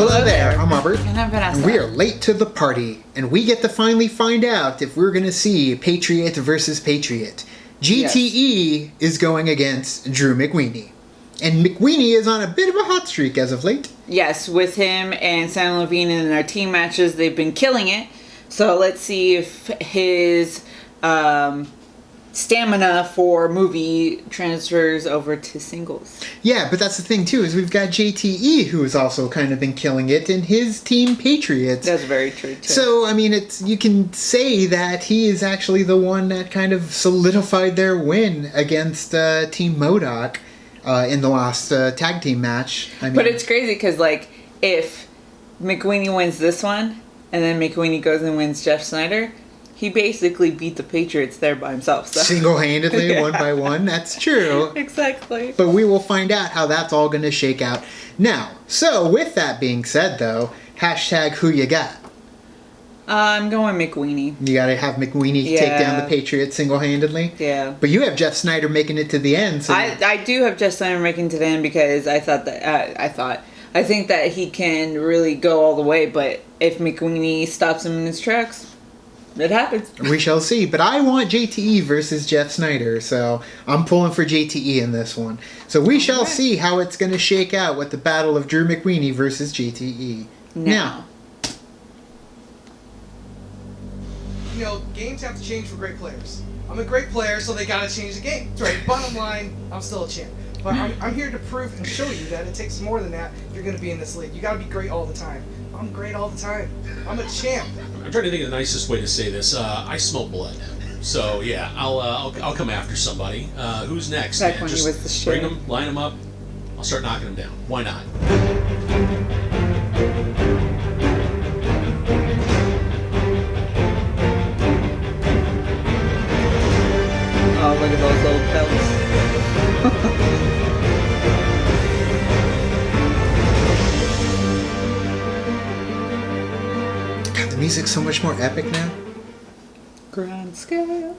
Hello there, I'm Robert. And I'm Vanessa. And we are late to the party, and we get to finally find out if we're going to see Patriot versus Patriot. JTE is going against Drew McWeeny. And McWeeny is on a bit of a hot streak as of late. Yes, with him and Sam Levine in their team matches, they've been killing it. So let's see if his stamina for movie transfers over to singles. Yeah, but that's the thing too, is we've got JTE who has also kind of been killing it in his team Patriots. That's very true too. So, I mean, you can say that he is actually the one that kind of solidified their win against Team MODOK in the last tag team match. I mean, but it's crazy because, like, if McWeeny wins this one, and then McWeeny goes and wins Jeff Snyder, he basically beat the Patriots there by himself. So. Single-handedly, Yeah. one by one. That's true. Exactly. But we will find out how that's all going to shake out. Now, so with that being said, though, hashtag who you got? I'm going McWeeny. You got to have McWeeny take down the Patriots single-handedly? Yeah. But you have Jeff Snyder making it to the end. So I do have Jeff Snyder making it to the end because I think that he can really go all the way, but if McWeeny stops him in his tracks, it happens. we shall see. But I want JTE versus Jeff Snyder, so I'm pulling for JTE in this one. So we shall see how it's going to shake out with the battle of Drew McWeeny versus JTE. Now. You know, games have to change for great players. I'm a great player, so they gotta change the game. That's right. Bottom line, I'm still a champ. But I'm here to prove and show you that it takes more than that if you're gonna be in this league. You gotta be great all the time. I'm great all the time. I'm a champ. I'm trying to think of the nicest way to say this. I smell blood. So yeah, I'll come after somebody. Who's next? Back Man? when he Just was the shit. bring them, line them up. I'll start knocking them down. Why not? Oh, look at those old belts. God, the music's so much more epic now. Grand scale.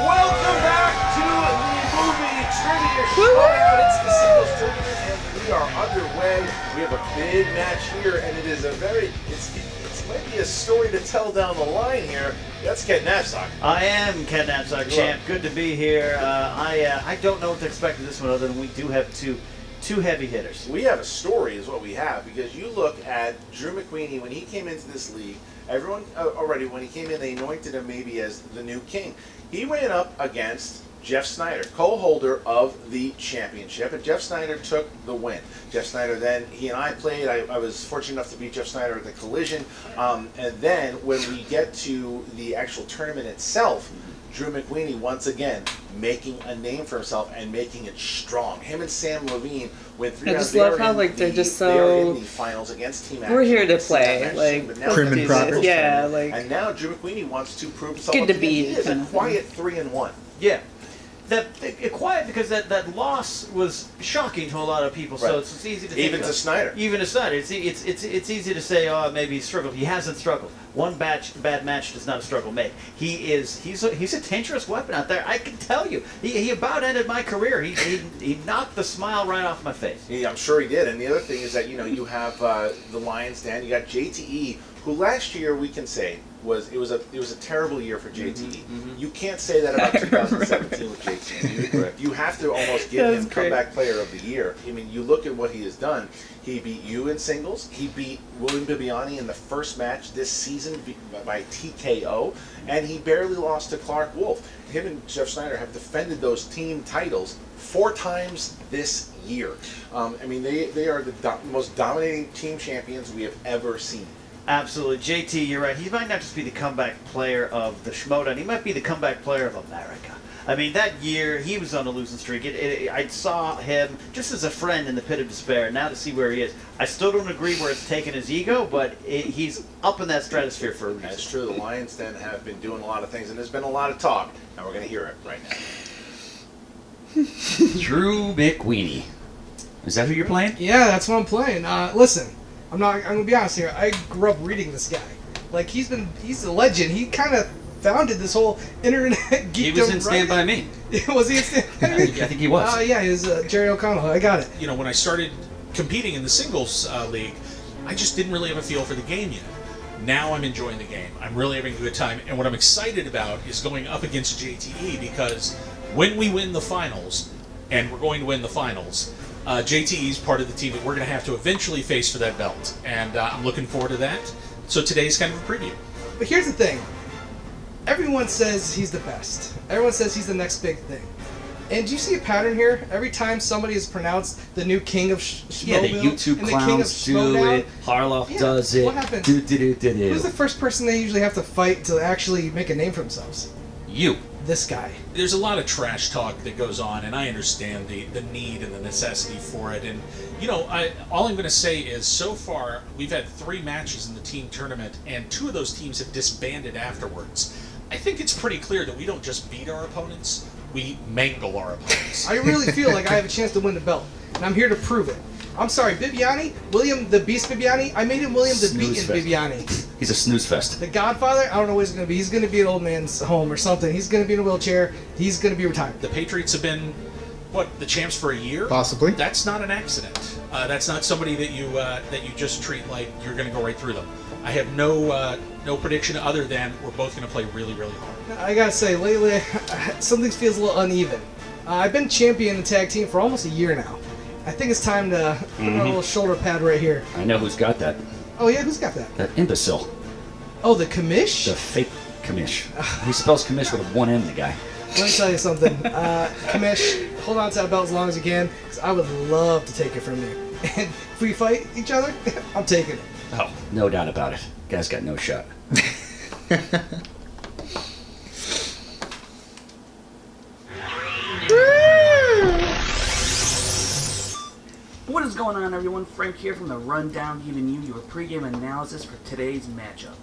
Welcome back to the movie trivia showdown. It's the singles tournament, and we are underway. We have a big match here, and it is it's might be a story to tell down the line here. That's Ken Knapsack. I am Ken Knapsack, champ. Good to be here. I don't know what to expect of this one, other than we do have two heavy hitters. We have a story, is what we have, because you look at Drew McWeeny when he came into this league. Everyone already, when he came in, they anointed him maybe as the new king. He ran up against Jeff Snyder, co-holder of the championship, and Jeff Snyder took the win. Jeff Snyder then, he and I played. I was fortunate enough to beat Jeff Snyder at the collision. And then when we get to the actual tournament itself, Drew McWeeny once again making a name for himself and making it strong. Him and Sam Levine went 3 I rounds. just love how they're just so. They are in the finals against Team Action. We're here to It's not play, match, like, but now Prim it's and the proper. singles Yeah, tournament. like. And now Drew McWeeny wants to prove himself. Good to once be, again. He is kind a of thing. quiet 3-1. Yeah. Quiet because that loss was shocking to a lot of people. So Right. it's easy to Even think to of. Snyder. Even to Snyder, it's easy to say, oh, maybe he struggled. He hasn't struggled. One bad match does not a struggle make. He's a dangerous weapon out there. I can tell you, he about ended my career. He knocked the smile right off my face. Yeah, I'm sure he did. And the other thing is that you have the Lions Den. You got JTE, who last year we can say it was a terrible year for JTE. You can't say that about 2017 with JTE. You have to almost give him comeback player of the year. I mean, you look at what he has done. He beat you in singles. He beat William Bibiani in the first match this season by TKO, and he barely lost to Clark Wolf. Him and Jeff Snyder have defended those team titles 4 times this year. I mean, they are the most dominating team champions we have ever seen. Absolutely. JT, you're right. He might not just be the comeback player of the Schmoedown. He might be the comeback player of America. I mean, that year, he was on a losing streak. I saw him just as a friend in the pit of despair. Now to see where he is, I still don't agree where it's taken his ego, but he's up in that stratosphere for a reason. That's true. The Lions Den have been doing a lot of things, and there's been a lot of talk. Now we're going to hear it right now. Drew McWeeny. Is that who you're playing? Yeah, that's what I'm playing. Listen, I'm gonna be honest here. I grew up reading this guy. Like he's a legend. He kind of founded this whole internet geekdom. He was in Stand By Me. Was he in Stand By Me? I think he was. Yeah, he was Jerry O'Connell. I got it. You know, when I started competing in the singles league, I just didn't really have a feel for the game yet. Now I'm enjoying the game. I'm really having a good time. And what I'm excited about is going up against JTE, because when we win the finals, and we're going to win the finals, JTE is part of the team that we're going to have to eventually face for that belt. And I'm looking forward to that. So today's kind of a preview. But here's the thing. Everyone says he's the best. Everyone says he's the next big thing. And do you see a pattern here? Every time somebody is pronounced the new king of Schmoedown, Yeah, the YouTube and the king of clowns do Schmoedown, it. Harloff does it. What happens? Who's the first person they usually have to fight to actually make a name for themselves? You. This guy. There's a lot of trash talk that goes on, and I understand the need and the necessity for it. And, you know, all I'm going to say is so far we've had 3 matches in the team tournament, and 2 of those teams have disbanded afterwards. I think it's pretty clear that we don't just beat our opponents, we mangle our opponents. I really feel like I have a chance to win the belt, and I'm here to prove it. I'm sorry, Bibiani, William the Beast Bibiani, I made him William the Beaten Bibiani. He's a snooze fest. The Godfather, I don't know what he's going to be. He's going to be an old man's home or something. He's going to be in a wheelchair. He's going to be retired. The Patriots have been, the champs for a year? Possibly. That's not an accident. That's not somebody that you just treat like you're going to go right through them. I have no prediction other than we're both going to play really, really hard. I got to say, lately, something feels a little uneven. I've been champion in the tag team for almost a year now. I think it's time to put on a little shoulder pad right here. I know who's got that. Oh, yeah? Who's got that? That imbecile. Oh, the commish? The fake commish. He spells commish with a 1 M, the guy. Let me tell you something. Commish, hold on to that belt as long as you can, because I would love to take it from you. And if we fight each other, I'm taking it. Oh, no doubt about it. Guy's got no shot. What is going on, everyone? Frank here from The Rundown, giving you your pregame analysis for today's matchup.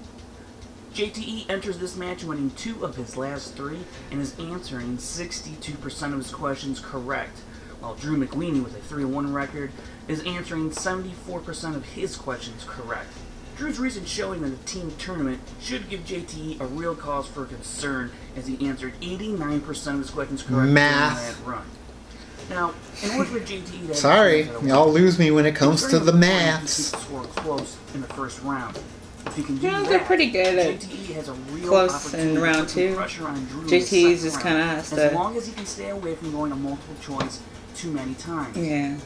JTE enters this match winning 2 of his last 3 and is answering 62% of his questions correct, while Drew McWeeny with a 3-1 record is answering 74% of his questions correct. Drew's recent showing in the team tournament should give JTE a real cause for concern, as he answered 89% of his questions correct Math. during that run. Now, in order for JTE to Sorry, y'all lose me when it comes to the maths. Keep the score close in the first round. If he can do Yeah, that, they're pretty good at JTE has a real close in opportunity round to put 2. pressure on Drew in the JTE is second just round, kind of has as to. long as he can stay away from going to multiple choice too many times. Yeah.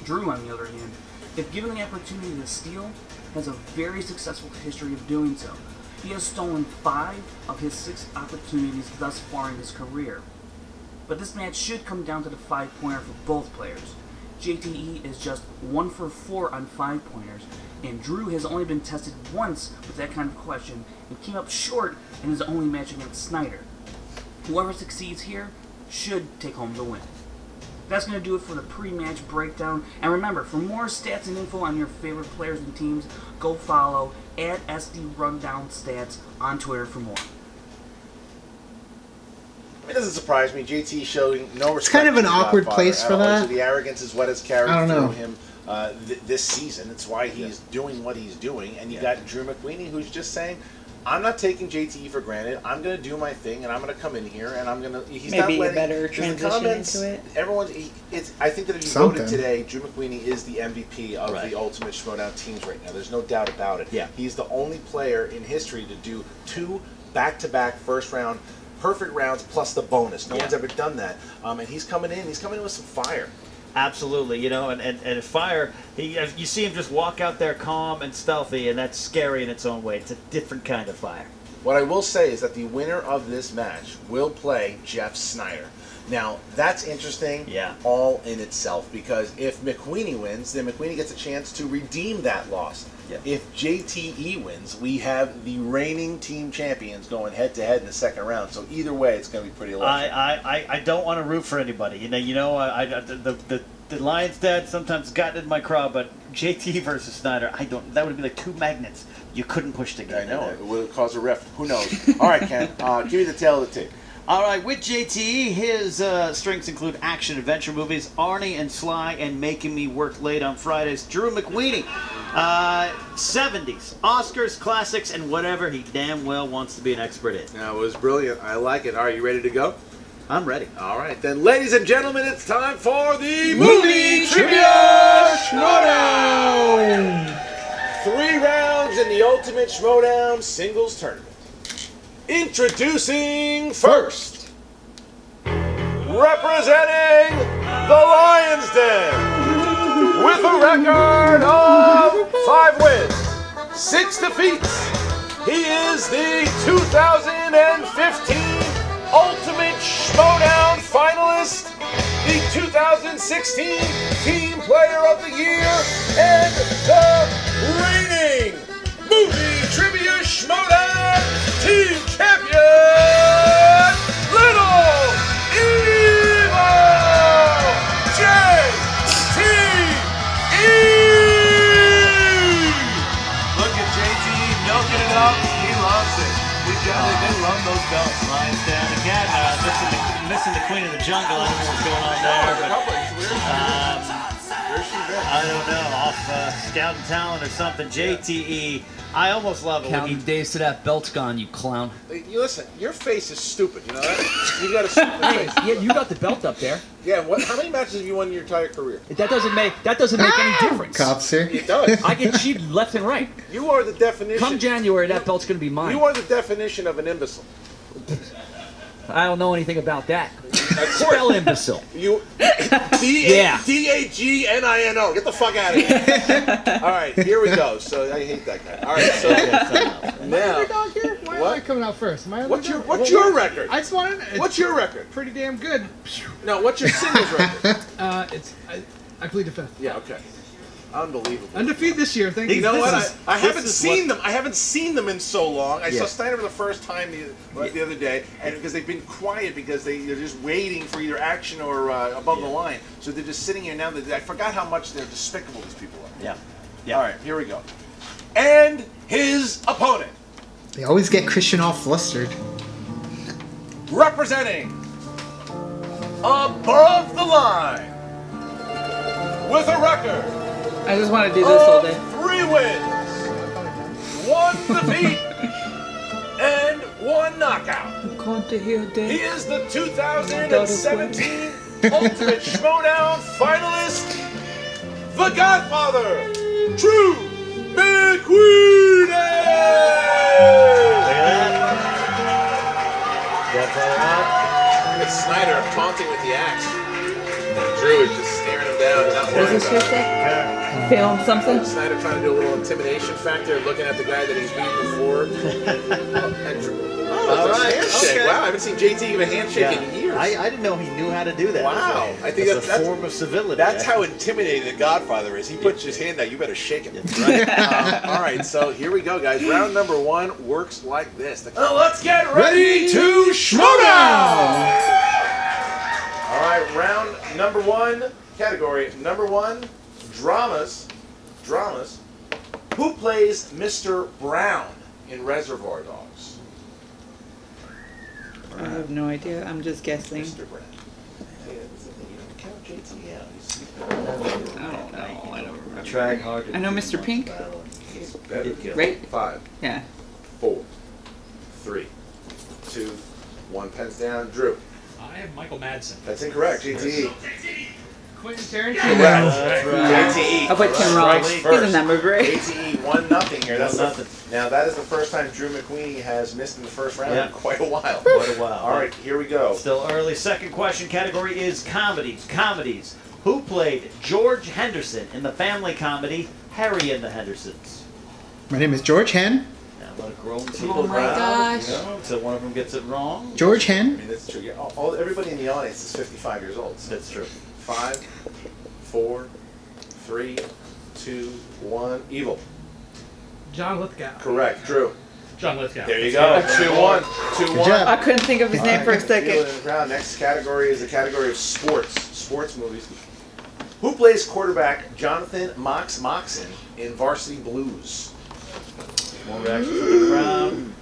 Drew, on the other hand, if given the opportunity to steal, has a very successful history of doing so. He has stolen 5 of his 6 opportunities thus far in his career. But this match should come down to the 5-pointer for both players. JTE is just 1 for 4 on 5-pointers, and Drew has only been tested once with that kind of question and came up short in his only match against Snyder. Whoever succeeds here should take home the win. That's going to do it for the pre-match breakdown. And remember, for more stats and info on your favorite players and teams, go follow @SDRundownStats on Twitter for more. It doesn't surprise me. JT showing no respect. It's kind of an to the awkward Godfather place at for all. that. So the arrogance is what has carried I don't know. through him this season. It's why he's doing what he's doing. And you got Drew McWeeny, who's just saying, I'm not taking JTE for granted. I'm going to do my thing, and I'm going to come in here, and I'm going to. He's Maybe not a better because the transition comments, into it. I think that if you Something. voted today, Drew McWeeny is the MVP of Right. the Ultimate Schmoedown teams right now. There's no doubt about it. Yeah. He's the only player in history to do 2 back-to-back first-round perfect rounds plus the bonus. No one's ever done that. And he's coming in. He's coming in with some fire. Absolutely, you know, and Fire, you see him just walk out there calm and stealthy, and that's scary in its own way. It's a different kind of Fire. What I will say is that the winner of this match will play Jeff Snyder. Now, that's interesting all in itself, because if McWeeny wins, then McWeeny gets a chance to redeem that loss. Yeah. If JTE wins, we have the reigning team champions going head-to-head in the second round. So either way, it's going to be pretty electric. I don't want to root for anybody. The Lions' dad sometimes got in my craw, but JT versus Snyder, I don't. That would be like 2 magnets you couldn't push together. I know. It would cause a rift. Who knows? All right, Ken, give me the tail of the tape. All right, with JTE, his strengths include action-adventure movies, Arnie and Sly, and Making Me Work Late on Fridays. Drew McWeeny, 70s, Oscars, classics, and whatever he damn well wants to be an expert in. That was brilliant. I like it. All right, you ready to go? I'm ready. All right, then, ladies and gentlemen, it's time for the Movie Trivia Schmoedown! 3 rounds in the Ultimate Schmoedown Singles Tournament. Introducing first, representing the Lion's Den, with a record of 5 wins, 6 defeats. He is the 2015 Ultimate Schmoedown finalist, the 2016 Team Player of the Year, and the reigning Movie Trivia Schmoedown Team Champion, Little Evil JTE! Look at JTE milking it up. He loves it. They love those belts. Lions down again. Missing the Queen of the Jungle. I don't know what's going on there. Where's she been? I don't know. Off scouting talent or something. JTE. I almost love it. when Counting he- days to that belt's gone, you clown. You listen, your face is stupid, you know that? You got a stupid face. Yeah, you got the belt up there. Yeah, how many matches have you won in your entire career? That doesn't make any difference. Cops, sir. It does. I get cheated left and right. You are the definition. Come January, that belt's gonna be mine. You are the definition of an imbecile. I don't know anything about that. Spell imbecile. You Yeah. D-A-G-N-I-N-O. Get the fuck out of here. All right, here we go. So I hate that guy. All right, so now, Underdog here? Why am I coming out first? Am I what's underdog? your record? I just wanted. What's your record? Pretty damn good. No, what's your singles record? I plead the fifth. Yeah, okay. Unbelievable. Undefeated this year. Thank you. You know what? I haven't is seen them. I haven't seen them in so long. I saw Yeah. Steiner for the first time the other day, and because they've been quiet because they're just waiting for either action or above the line. So they're just sitting here now. I forgot how much they're despicable these people are. Yeah. Yeah. All right, here we go. And his opponent, They always get Christian all flustered. representing above the line with a record I just want to do this all of day. 3 wins, 1 defeat, and 1 knockout. I'm going to hear He day. is the 2017 Ultimate Schmoedown finalist, the Godfather, Drew McWeeny! Look at Snyder taunting with the axe. Drew is just staring him down and not What worrying does this about shit it. say? Film something? Snyder trying to do a little intimidation factor, looking at the guy that he's beat before. And Drew, All it's a right, handshake. okay. Wow, I haven't seen JT give a handshake Yeah. in years. I didn't know he knew how to do that. Wow. I think that's that's a form of civility. That's how intimidating the Godfather is. He puts his hand out, you better shake it. Right. All right, so here we go, guys. Round number 1 works like this. Let's get ready to Schmoedown! All right, round number 1, category number 1, dramas. Who plays Mr. Brown in Reservoir Dogs? I have no idea. I'm just guessing. Mr. Brown. You don't count JT out. I don't know. I don't remember. Try hard. I know Mr. Pink. He's better. Right? 5, Yeah. 4, 3, 2, 1. Pens down. Drew. I have Michael Madsen. That's incorrect. JTE. Quentin Tarantino. Correct. JTE. I'll put Tim strikes Ross. He's first. in that movie, right? JTE 1-0 here. That's 1-0. Now that is the first time Drew McWeeny has missed in the first round Yeah. in quite a while. What a while. All right, here we go. Still early. Second question category is comedies. Who played George Henderson in the family comedy Harry and the Hendersons? My name is George Hen. Now let it grow into Oh my gosh. So one of them gets it wrong. George I Hen. mean, that's true. Yeah, everybody in the audience is 55 years old. So That's true. 5, 4, 3, 2, 1. Evil. John Lithgow. Correct. Drew. John Lithgow. There you go. 2-1. 2-1. job. I couldn't think of his name for a second. Feeling the ground. Next category is the category of sports movies. Who plays quarterback Jonathan Moxon in Varsity Blues? More reaction from the crowd.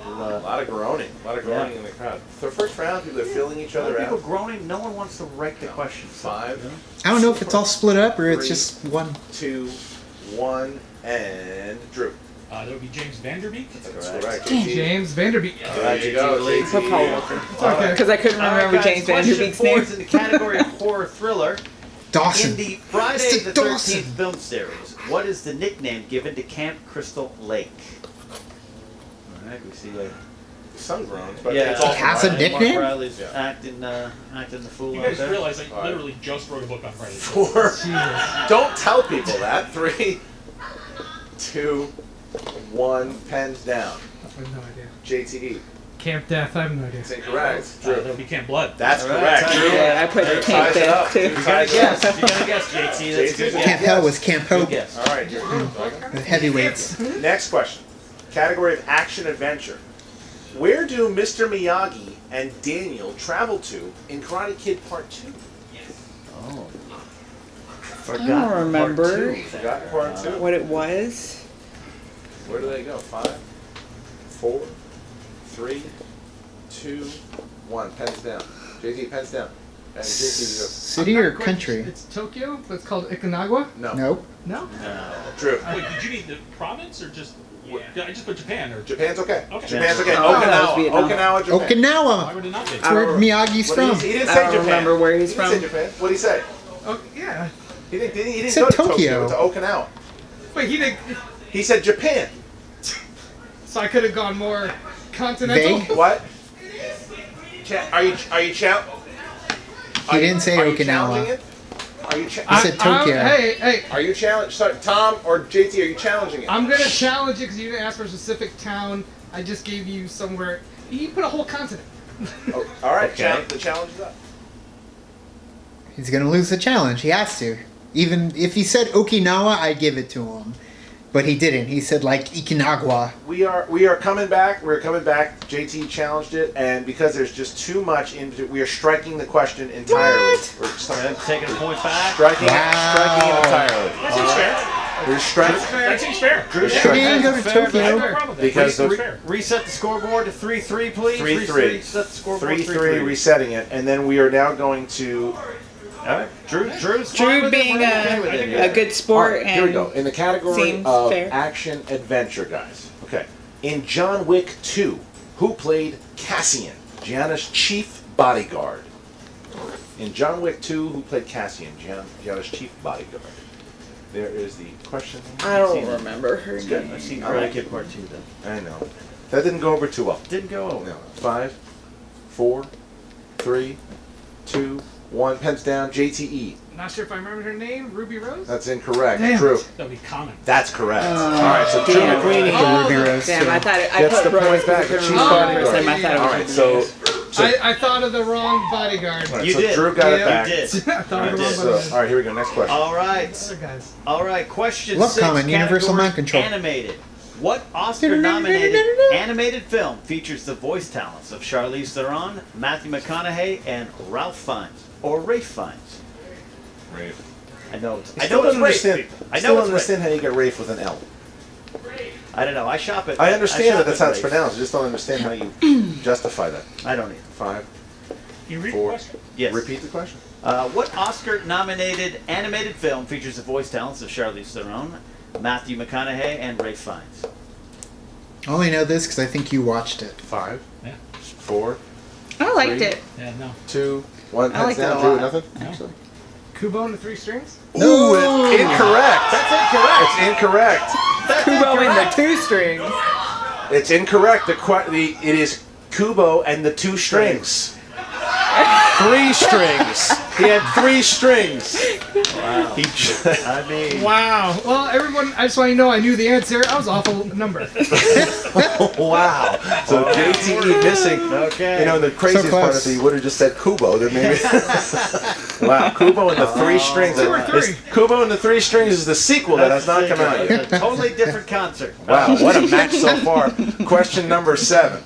A lot of groaning. of groaning in the crowd. So first round, people are filling each other People out. groaning. No one wants to write the question. 5. I don't know if it's all split up or it's 3, just one. 2, 1, and Drew. That would be James Vanderbeek. That's correct. James Vanderbeek. There you go. It's Paul JT. Walker. It's okay. Because I couldn't remember guys, James question Vanderbeek's 4 name. is in the category of horror thriller. Dawson. In the Friday Mr. the Dawson. 13th film series, what is the nickname given to Camp Crystal Lake? All right, we see Some groans, but yeah, it's all Has a right. nickname? Mark Riley's Yeah. acting the fool You out guys there. realize I All right. literally just wrote a book on Friday. 4. Don't tell people that. 3, 2, 1. Pens down. I have no idea. JTE. Camp Death. I have no idea. It's incorrect. That Drew. would be Camp Blood. That's All right, correct. ties Drew. it up. Yeah, I put Drew Camp ties it Death up. too. Drew You gotta ties it guess. up. You gotta guess, JT. That's a good JT. guess. Camp Hell was Camp Good Hope. guess. All right, here. The heavyweights. Next question. Category of action adventure. Where do Mr. Miyagi and Daniel travel to in Karate Kid Part 2? Oh. I don't remember Forgot Part 2. what it was. Where do they go? 5, 4, 3, 2, 1. Pens down. JT, pens down. And JT, City I'm or not quite country? It's Tokyo, but it's called Ikanagwa. no. Nope. No? Drew. Wait, did you need the province or just? Yeah, I just put Japan or. Japan's okay. Okay. Japan's okay. Oh, that was Okinawa. Vietnam. Okinawa, Japan. Why Okinawa. would it not be? That's where Miyagi's What from. He didn't I say don't Japan. remember where he's He didn't say from. Japan. What did he say? Oh, yeah. He didn't Said go to Tokyo. Tokyo. To Okinawa. Wait, he didn't. He said Japan. So I could have gone more continental. Vague. What? Are you He didn't say are you Okinawa. challenging it? Are you He said Tokyo. Hey, Are you challenged? Sorry, Tom or JT, are you challenging it? I'm gonna challenge it because you didn't ask for a specific town. I just gave you somewhere. You put a whole continent. Oh, all right, Okay. the challenge is up. He's gonna lose the challenge. He has to. Even if he said Okinawa, I'd give it to him. But he didn't. He said like Ikinagwa. We are coming back. We're coming back. JT challenged it, and because there's just too much into, we are striking the question entirely. We're Taking a point back. striking it entirely. That seems fair. We're striking. That seems fair. Drew's He striking. didn't go to Fair, I have Tokyo. no problem with that. Because That seems the- fair. Reset the scoreboard to 3-3, please. 3-3. Reset the scoreboard 3-3, resetting it, and then we are now going to. All right. Drew's fine Drew with it. being We're okay with it. a good sport Alright, and here we go. In the category seems of fair. action adventure, guys. Okay. In John Wick 2, who played Cassian, Gianna's chief bodyguard? In John Wick 2, who played Cassian, Gianna's chief bodyguard? There is the question. I don't remember her good. name. I've seen All right. Karate Kid Part 2 then. I know. That didn't go over too well. Didn't go over. No. 5, 4, 3, 2, 1. Pens down. JTE. Not sure if I remember her name. Ruby Rose. That's incorrect. Damn. Drew. That would be common. That's correct. All right. So Drew damn. McWeeny Oh, Ruby Rose. Damn, too. I thought I gets put the point Rose back. because I She's couldn't remember bodyguard. the first time I thought it All was right. Ruby So. Rose. I thought of the wrong bodyguard. You so did. Drew got it Yeah. back. You did. I thought of the You wrong did. So, bodyguard. all right, here we go. Next question. All right. Other guys. All right. Question Love 6. comment, Universal category Mind Control. Animated. What Oscar-nominated animated film features the voice talents of Charlize Theron, Matthew McConaughey, and Ralph Fiennes or Rafe Fiennes? Rafe. I know. I I still know don't it's Rafe. understand. I Still know don't it's Rafe. understand how you get Rafe with an L. I don't know. I shop it. I understand shop that's at how it's Rafe. pronounced. I just don't understand how you justify that. I don't either. 5. Can you read 4. the question? Yes. Repeat the question. What Oscar-nominated animated film features the voice talents of Charlize Theron, Matthew McConaughey, and Rafe Fiennes? I only know this because I think you watched it. 5. Yeah. 4. I liked 3, it. Yeah, no. 2. 1. I Pens liked it down. a Drew, lot. nothing. No. Actually. Kubo and the Three Strings. Ooh, it's incorrect. That's incorrect. It's incorrect. Kubo and the Two Strings. It's incorrect. It is Kubo and the 2 strings. 3 strings. He had 3 strings. Wow. I mean, Wow. Well, everyone, I just want you to know I knew the answer. I was awful number. Wow. So JTE missing. okay. You know, the craziest part is he would have just said Kubo. Then maybe. Wow. Kubo and the 3 strings. 2 or 3. Kubo and the 3 strings is the sequel that has not come out yet. It's a totally different concert. Wow. What a match so far. Question number 7.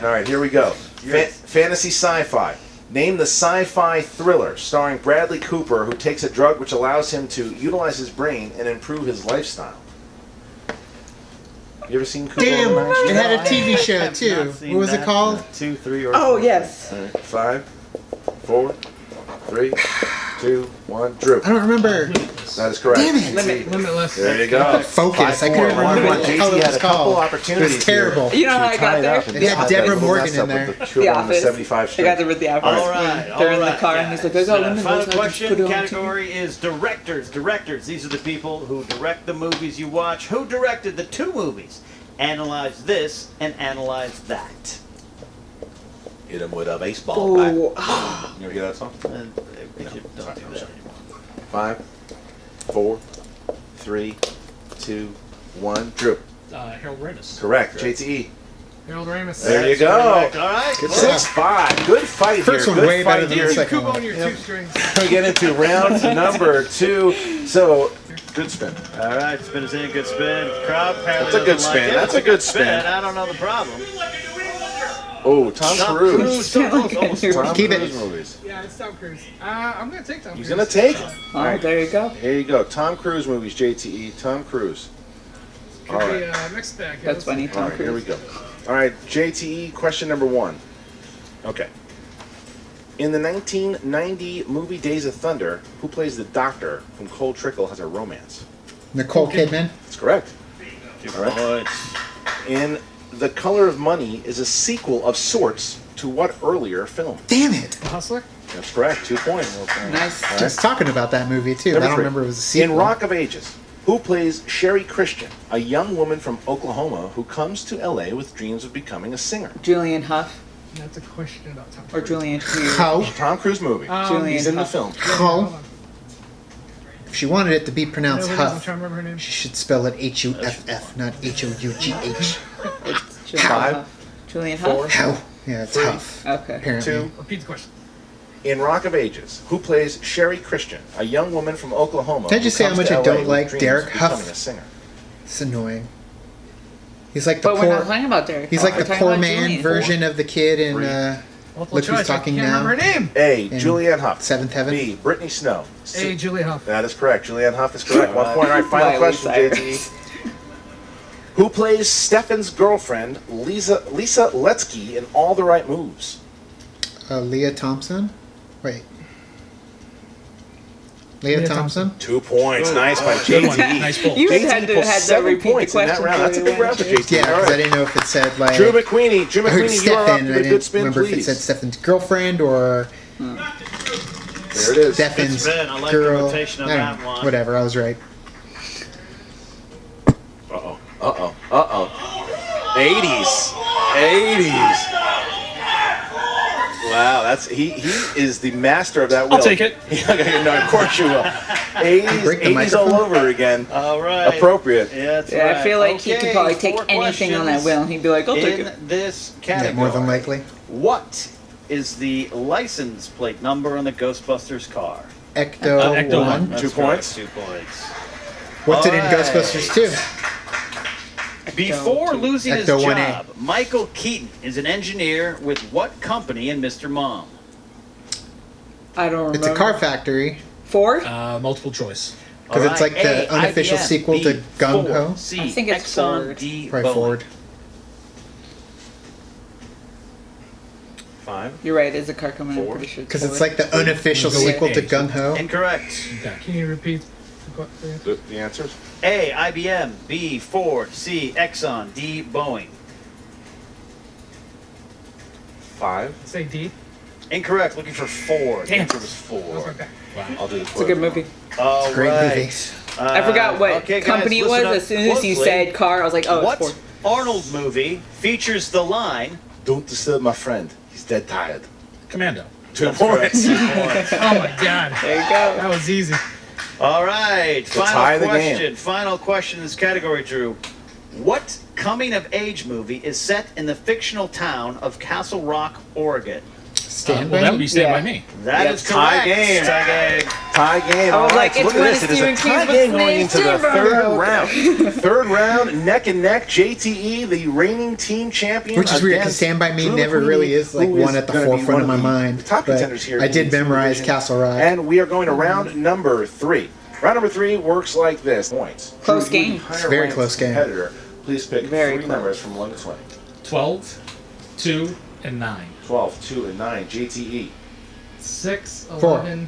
All right. Here we go. Fantasy sci-fi. Name the sci-fi thriller starring Bradley Cooper who takes a drug which allows him to utilize his brain and improve his lifestyle. You ever seen Kubo? Damn, and the Magic it had a Ball? TV show Have too. not seen What was it that. called? 2, 3, or Oh 4. yes. All right, 5, 4, 3, 2, 1. Drew. I don't remember. That is correct. Damn it. Limitless. There you go. Focus. I 5-4. couldn't remember what the JT hell it had was a couple called. It opportunities was terrible. You know how I got there? It had Deborah Morgan in there. The Office. 75 I got there with The Office. All right, They're in all the right, car, and he's like, "I got Limitless." Final I just question put it on category is directors. Directors. These are the people who direct the movies you watch. Who directed the 2 movies? Analyze this and analyze that. Hit him with a baseball bat. Oh, You ever hear that song? And we should don't do that anymore. 5, 4, 3, 2, 1. Drew. Harold Ramis. Correct. JTE. Harold Ramis. There you That's go. correct. All right. Good Well, stuff. 6-5. Good fight First here. one Good way fight better than here. the second Kubo one. on your 2 strings. We get into round number 2. So, good spin. All right, spin is in. Good spin. Crowd apparently That's a good doesn't like spin. it. That's a good spin. I don't know the problem. Oh, Tom Cruise. So close, almost. Tom Keep it. Cruise movies. Yeah, it's Tom Cruise. I'm gonna take Tom He's Cruise. going to take it. oh, there you go. Here you go. Tom Cruise movies, JTE. Tom Cruise. Could All be right. mixed bag. That's funny. All Tom right, here we Cruise. go. All right, JTE, question number 1. Okay. In the 1990 movie Days of Thunder, who plays the doctor whom Cole Trickle has a romance? Nicole Kidman. That's correct. 2 All right. points. In The Color of Money is a sequel of sorts to what earlier film? Damn it. The Hustler. That's correct. 2 points. Nice. All right. Just talking about that movie too. Number I don't 3. remember it was a sequel. In Rock of Ages, who plays Sherry Christian, a young woman from Oklahoma who comes to LA with dreams of becoming a singer? Julian Huff That's a question about Tom or Cruise. Julian Hughes. How? Tom Cruise movie. Julian He's in the Huff. film. How? Hold on. If she wanted it to be No, pronounced who it is? I'm Huff, trying to remember her name. she should spell it Huff, not Hough. It's Julian Five, Huff. Julian 4, Huff. How? Yeah, it's 3, Huff. Okay. Apparently. 2. Repeat the question. In Rock of Ages, who plays Sherry Christian, a young woman from Oklahoma? Can I who just say how comes much to I LA don't with like dreams Derek of becoming Huff? a singer? It's annoying. He's like the But we're not poor. talking about Derek. He's Huff. like We're the talking poor about man Julian. version of the kid in Multiple Look Who's choice. Talking I can't Now. remember her name. A. In Julianne Hough. Seventh Heaven. B. Brittany Snow. C. A. Julie Huff. That is correct. Julianne Hough is correct. 1 point. All right, final Miley question, Cyrus. JT. Who plays Stefan's girlfriend, Lisa Letsky, in All the Right Moves? Leah Thompson. Wait. Leah Leah Thompson. 2 points. Nice by Good one. JT. Nice pull. You JT had to pulls had to 7 repeat the points in that question. round. That's a big round for JT. Yeah, All because I right. didn't know if it said like. Drew McWeeny. Drew I heard McWeeny, you are up Stefan, to and I the good didn't spin, remember if it please. said Stefan's girlfriend or There it is. Stefan's Good spin. I like the girl. rotation on I that don't know. one. Whatever, I was right. Uh-oh. Uh-oh. Uh-oh. 80s. 80s. Wow, that's he is the master of that wheel. I'll take it. No, of course you will. 80s, Break the 80s all microphone? over again. All right. Appropriate. Yeah, that's Yeah, right. I feel like he could Okay, probably take 4 anything on that questions wheel, and he'd be like, "I'll take in it." this Yeah, category. more than likely. What is the license plate number on the Ghostbusters car? Ecto, Ecto 1. That's 2 correct, points. 2 points. What's it in All right. Ghostbusters 2? Before losing his Ecto 1A. job, Michael Keaton is an engineer with what company in Mr. Mom? I don't remember. It's a car factory. Ford. Multiple choice. Because it's like the A, unofficial IBM, sequel B, to Gung Ho. Ford, C, I think it's Exxon, Ford. D, Probably Boeing. Ford. 5. You're right. It's a car coming. I'm Ford. pretty sure. Because it's like the unofficial We'll go with sequel to A. Gung Ho. Incorrect. Okay. Can you repeat The answers? A, IBM, B, Ford, C, Exxon, D, Boeing. 5. say D? Incorrect. Looking for Ford. The Damn. answer was That was my Ford. bad. I'll do the It's a good movie. All It's a great right. movie. I forgot what okay, guys, company it was. listen up As soon as you closely. said car, I was like, "Oh, What it's Ford." Arnold movie features the line? Don't disturb my friend. He's dead tired. Commando. 2 points. 2 points. Oh my god. There you go. That was easy. All right. To tie Final the question. game. Final question in this category, Drew. What coming-of-age movie is set in the fictional town of Castle Rock, Oregon? Stand Well, by that would me. be Stand Yeah. By Me. That Yep. is correct. Tie game. Tie game. Tie game. I All was right, like, so it's look at one this. of It is a Stephen King's tie books game going named into the Timber. third round. Third round, neck and neck. JTE, the reigning team champion. Which is weird because against Stand By Me Drew never McWeeny, really is like who one at the gonna be forefront of one my the mind. Top But contenders here. I in did this memorize division. Castle Rock. And we are going to round number 3. Round number 3 works like this. Points. Close Drew, you game. higher It's a very ranked close game. Competitor. Please pick Very three close. numbers from 1 to 20. 12, 2, and 9. 12, 2, and 9. JTE. 6, 4. 11,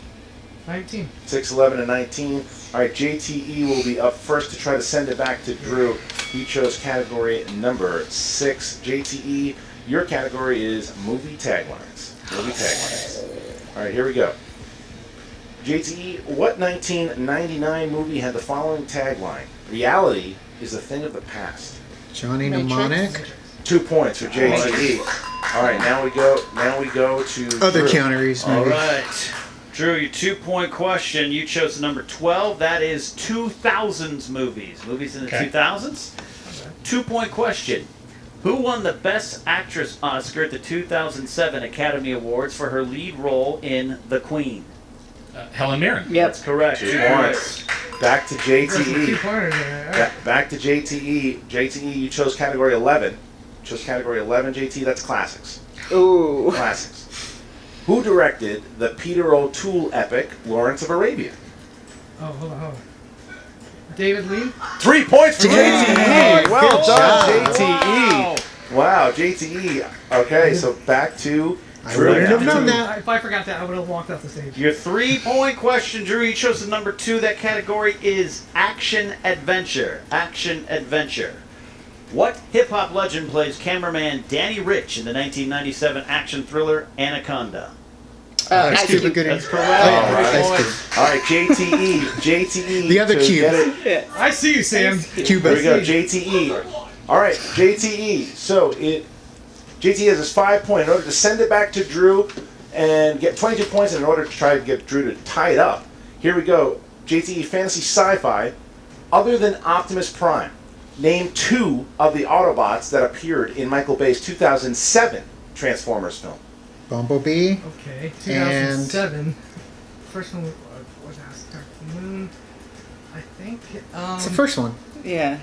19. 6, 11, and 19. All right, JTE will be up first to try to send it back to Drew. He chose category number 6. JTE, your category is movie taglines. Movie taglines. All right, here we go. JTE, what 1999 movie had the following tagline? Reality is a thing of the past. Johnny Matrix. Mnemonic. 2 points for JTE. All right, now we go to Other Drew. Keanu Reeves All movie. right. Drew, your 2-point question. You chose the number 12. That is 2000s movies. Movies in the Okay. 2000s. 2-point question. Who won the Best Actress Oscar at the 2007 Academy Awards for her lead role in The Queen? Helen Mirren. Yep. That's correct. 2 Two points. Back to Two JTE. pointers there. All right. Back to JTE. JTE, you chose category 11. Chose category 11, JT. That's classics. Ooh. Classics. Who directed the Peter O'Toole epic Lawrence of Arabia? Oh, hold on. David Lean. 3 points for Dang, JTE. Well good done, job. JTE. Wow, JTE. Okay, so back to I Drew. wouldn't have known that. If I forgot that, I would have walked off the stage. Your 3-point question, Drew. You chose the number 2. That category is action adventure. Action adventure. What hip-hop legend plays cameraman Danny Rich in the 1997 action thriller Anaconda? Ice Ice Cube. Cube. Good That's answer. correct. Oh, Three Ice points. Cube. All right, JTE. The other to Cube. get it- Yeah. I see you, Sam. Cuba. There we go, JTE. All right, JTE. So JTE has his 5 point. In order to send it back to Drew and get 22 points, and in order to try to get Drew to tie it up, here we go. JTE fantasy sci-fi. Other than Optimus Prime, name 2 of the Autobots that appeared in Michael Bay's 2007 Transformers film. Bumblebee. Okay, 2007. First one was Dark Moon. I think. It's the first one. Yeah.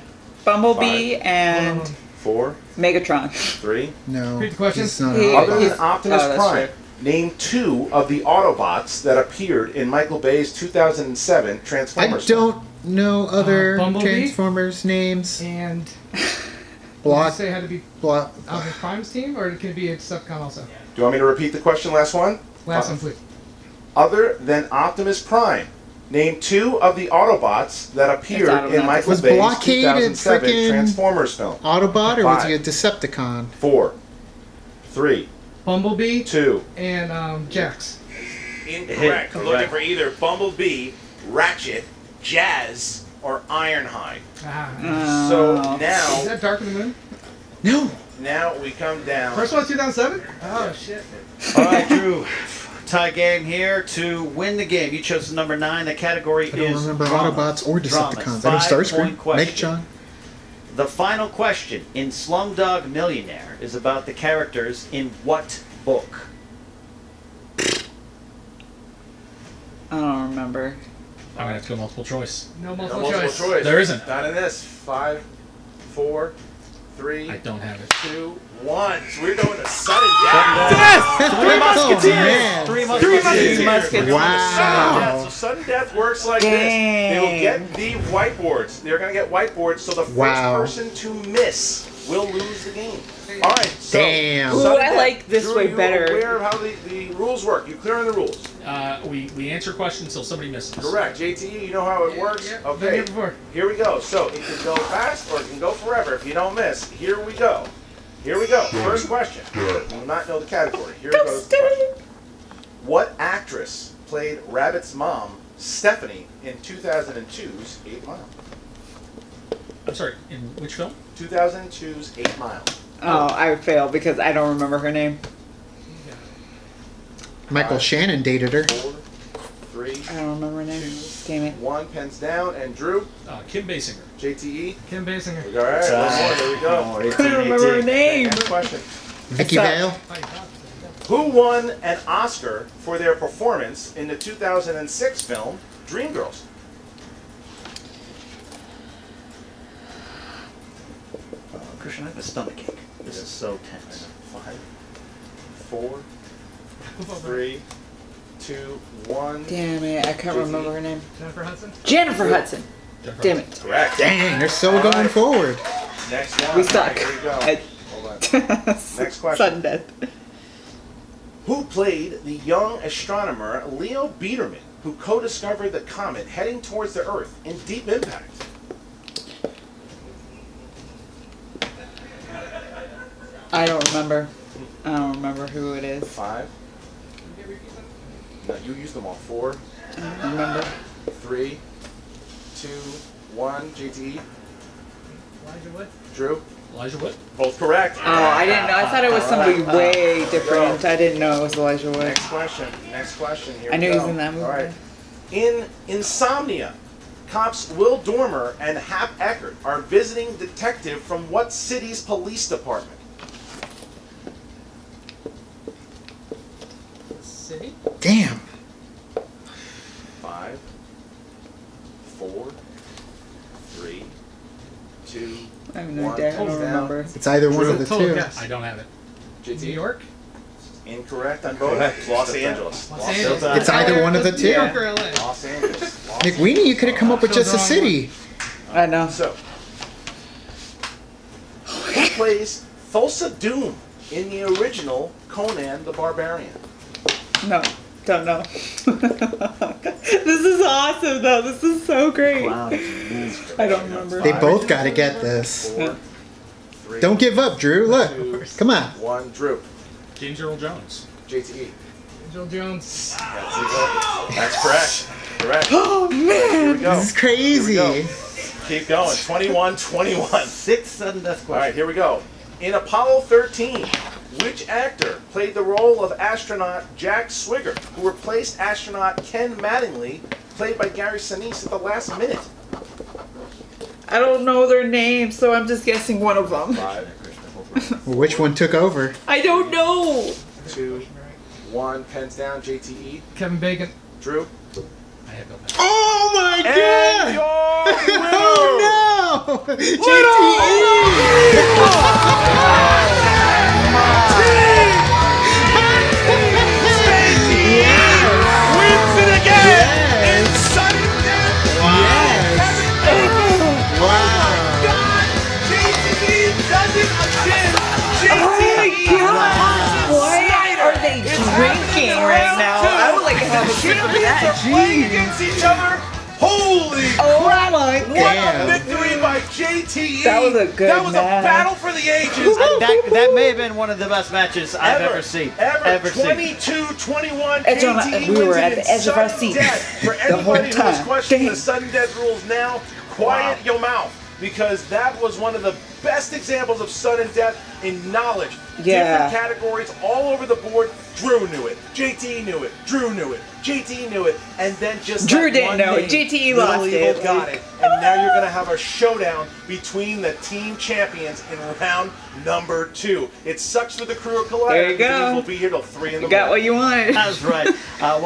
Bumblebee and 4, Megatron. 3. No. Repeat the question. It's not He- an Other Autobot. than Optimus Oh, that's Prime, right. name 2 of the Autobots that appeared in Michael Bay's 2007 I Transformers film. don't know other Bumblebee? Transformers names. And did you Block. say it had to be Block. Optimus Prime's team, or can it be a Subcon also? Do you want me to repeat the question, last one? Last one, please. Other than Optimus Prime, name 2 of the Autobots that appeared Autobots. in Michael Was Bay's Blockade a 2007 frickin' Transformers film. Autobot or was 5, he a Decepticon? 4, 3, Bumblebee 2. and Jax. Incorrect. We're looking for either Bumblebee, Ratchet, Jazz, or Ironhide. Ah. So Oh. Is now, that Dark in the Moon? No. now we come down. First one, 2007? Oh, shit. All right, Drew. Tie game here to win the game. You chose the number 9. The category I don't is remember drama. Autobots or Drama. Decepticons. I know Starscream. 5-point question. Megatron. The final question in Slumdog Millionaire is about the characters in what book? I don't remember. I'm gonna have to go multiple choice. No No multiple, multiple choice. choice. There isn't. Not in this. 5, 4, 3, I don't have it. 2, 1. So we're going to sudden death. Three Musketeers. man. Three Three Musketeers. Musketeers. Wow. So sudden death works like this. They will get the whiteboards. They're going to get whiteboards, so the first Wow. person to miss will lose the game. All right. So Damn. Ooh, sudden I death. like this Drew, way you better. aware of how the rules work? You clear on the rules? We answer questions until somebody misses. Correct. JTE, you know how it works? Yeah, been Okay. here before. Here we go. So it can go fast or it can go forever if you don't miss. Here we go. Here we go. First question. You will not know the category. Here goes the question. What actress played Rabbit's mom, Stephanie, in 2002's 8 Mile? I'm sorry. In which film? 2002's 8 Mile. Oh, I failed because I don't remember her name. Michael Shannon dated her. 4, 3, I don't remember her name. Damn it. 1. Pens down. And Drew, Kim Basinger. JTE. Kim Basinger. All right. One more. There we go. I don't remember her name. Next question. Vicky Vale. Who won an Oscar for their performance in the 2006 film Dreamgirls? Christian, I have a stomachache. This is so tense. 5, 4, 3, 2, 1. Damn it, I can't remember her name. Jennifer Hudson. Jennifer Hudson. Damn it. Correct. Dang, they're still going forward. Next one. We suck. Here we go. At- Hold on. Next question. Sudden death. Who played the young astronomer Leo Biederman, who co-discovered the comet heading towards the Earth in Deep Impact? I don't remember. I don't remember who it is. 5. No, you used them all. 4, I don't remember. 3, 2, 1. JTE. Elijah Wood. Drew. Elijah Wood. Both correct. Oh, I didn't know. I thought it was somebody way different. I didn't know it was Elijah Wood. Next question. Next question. Here I we knew he go. was in that movie. All right. In Insomnia, cops Will Dormer and Hap Eckert are visiting detective from what city's police department? City. Damn. 5, 4, 3, 2, I have no 1. idea. I don't Down. remember. It's either one of the Total two. guess. I don't have it. JT. New York. Incorrect on both. Correct. Los Angeles. Los Angeles. It's either one of the New two. York or LA. Los Angeles. McWeeny, you could have come up with just a city. I know. So, who plays Thulsa Doom in the original Conan the Barbarian? No, don't know. This is awesome, though. This is so great. Cloud is moved. I don't remember. They both got to get this. 4, 3, Don't give up, Drew. Look. 2, Come on. 1. Drew. James Earl Jones. JTE. Joel Jones. That's correct. Correct. Oh, Here man. we go. This is crazy. Here we go. Keep going. 21-21. 6 sudden death questions. All right, here we go. In Apollo 13, which actor played the role of astronaut Jack Swigert, who replaced astronaut Ken Mattingly, played by Gary Sinise at the last minute? I don't know their names, so I'm just guessing one of them. 5, Well, which one took over? I don't know. 2, 1. Pens down. JTE. Kevin Bacon. Drew. I have no pen. Oh my And god! your winner! Oh no! Wins it again in sudden death. JTE does it again. What are they drinking right now? I would like to have a sip of that. Playing against each other. Holy Oh crap! my What god. a victory by JTE. That was a good That was match. a battle for the ages. That may have been one of the best matches I've ever seen. Ever. seen. 22-21. Edge on- JTE we were wins at it the in edge of our sudden seat death. For the whole anybody who is time. questioning Dang. the sudden death rules now, quiet your mouth. Because that was one of the best examples of sudden death in knowledge. Yeah. Different categories all over the board. Drew knew it. JT knew it. Drew knew it. JT knew it. And then just Drew that didn't one know it. name, JT Little lost Evil it. got it. And now you're going to have a showdown between the team champions in round number 2. It sucks for the crew of Collider. There you go. We'll be here till 3 in the You got what morning. you wanted. That's right. What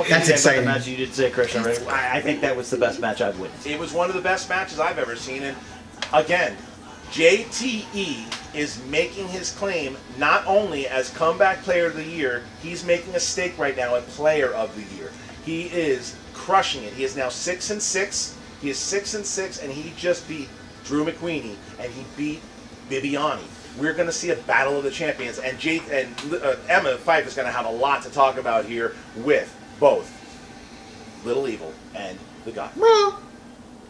can That's you say exciting. about the match you did say, Christian? I think that was the best match I've witnessed. It was one of the best matches I've ever seen. And again, JTE is making his claim not only as comeback player of the year, he's making a stake right now at player of the year. He is crushing it. He is now 6-6. He is 6-6, and he just beat Drew McWeeny, and he beat Bibiani. We're going to see a battle of the champions, and Emma Fife is going to have a lot to talk about here with both Little Evil and the God. Well,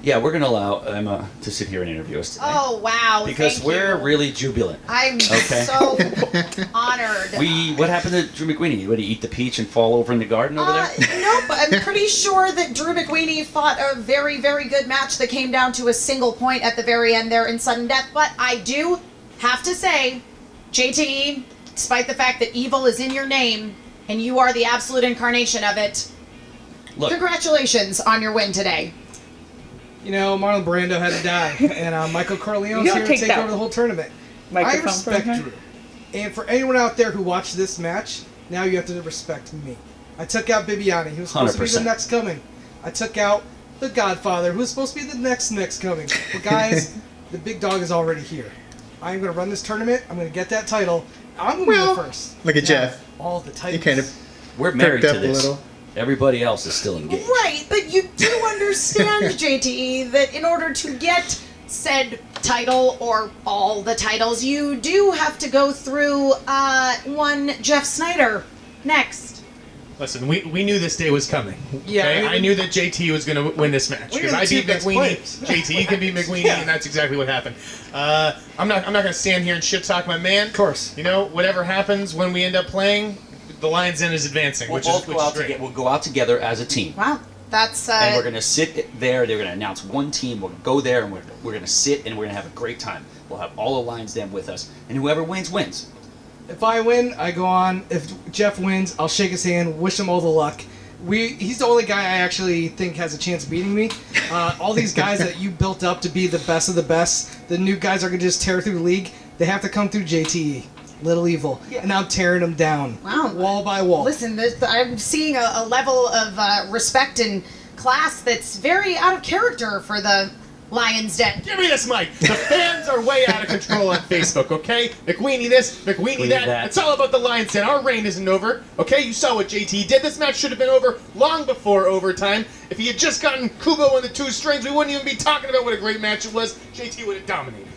Yeah, we're going to allow Emma to sit here and interview us today. Oh, wow. Because thank we're you. really jubilant. I'm Okay. so honored. What happened to Drew McWeeny? Would he eat the peach and fall over in the garden over there? Nope, I'm pretty sure that Drew McWeeny fought a very, very good match that came down to a single point at the very end there in sudden death. But I do have to say, JTE, despite the fact that evil is in your name and you are the absolute incarnation of it, Look, congratulations on your win today. You know, Marlon Brando had to die, and Michael Corleone's You don't here to take take that over the whole tournament. I microphone respect from her. Drew. And for anyone out there who watched this match, now you have to respect me. I took out Bibiani, who was supposed to be the 100%. next coming. I took out the Godfather, who was supposed to be the next coming. But guys, the big dog is already here. I'm going to run this tournament. I'm going to get that title. I'm going to be the first. look at Now, Jeff. All the titles. He kind of we're married perked to up a this. little. Everybody else is still engaged. Right, but you do understand, JTE, that in order to get said title or all the titles, you do have to go through one Jeff Snyder next. Listen, we knew this day was coming. Yeah, okay? I knew that JT was going to win this match because I beat McWeeny. JT can beat McWeeny, and that's exactly what happened. I'm not going to stand here and shit talk my man. Of course. You know, whatever happens when we end up playing, the Lions Den is advancing, We'll which is great. we'll go out together as a team. Wow, that's And we're going to sit there. They're going to announce one team. We're going to go there, and we're going to sit, and we're going to have a great time. We'll have all the Lions Den with us, and whoever wins, wins. If I win, I go on. If Jeff wins, I'll shake his hand, wish him all the luck. He's the only guy I actually think has a chance of beating me. All these guys that you built up to be the best of the best, the new guys are going to just tear through the league. They have to come through JTE. Little Evil. Yeah. And I'm tearing them down. Wow. Wall by wall. Listen, I'm seeing a level of respect and class that's very out of character for the Lions Den. Give me this mic. The fans are way out of control on Facebook, okay? McWeeny this, McWeeny that. It's all about the Lions Den. Our reign isn't over, okay? You saw what JT did. This match should have been over long before overtime. If he had just gotten Kubo in the 2 strings, we wouldn't even be talking about what a great match it was. JT would have dominated.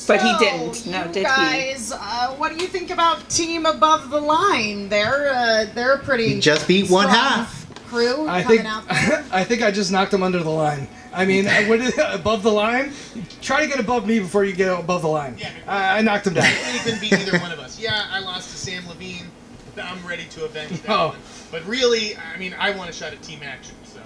But he didn't. No, did guys, what do you think about Team Above the Line? They're a pretty. He just beat one half. Crew I coming think out there. I think I just knocked him under the line. I mean, above the line. Try to get above me before you get above the line. Yeah, I knocked him down. He couldn't beat either one of us. Yeah, I lost to Sam Levine. I'm ready to avenge that one. But really, I mean, I want a shot at team action. So.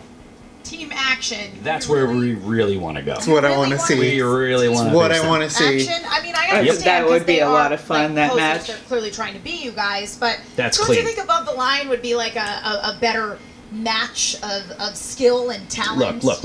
Team action. That's where we really want to go. That's what I want to see. We really want to. That's what I want to see. Action. I mean, I understand that would be they a are, lot of fun. like, that match. They're clearly trying to be you guys, but That's don't clean. you think Above the Line would be like a better match of skill and talent? Look.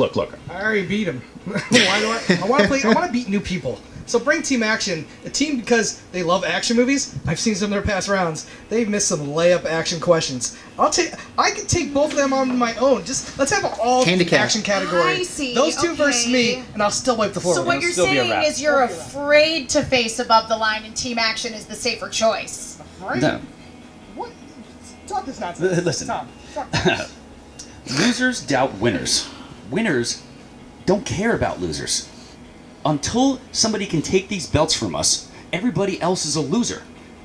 I already beat him. Why do I want to play? I want to beat new people. So bring team action. A team, because they love action movies. I've seen some of their past rounds. They've missed some layup action questions. I can take both of them on my own. Just let's have an all Handicap. action category. I see. Those two Okay. versus me, and I'll still wipe the floor. So with what them. you're still be a saying wrap. is you're afraid to face Above the Line, and team action is the safer choice. Right? No. What? Stop this nonsense. Listen. Stop. Losers doubt winners. Winners don't care about losers. Until somebody can take these belts from us, everybody else is a loser.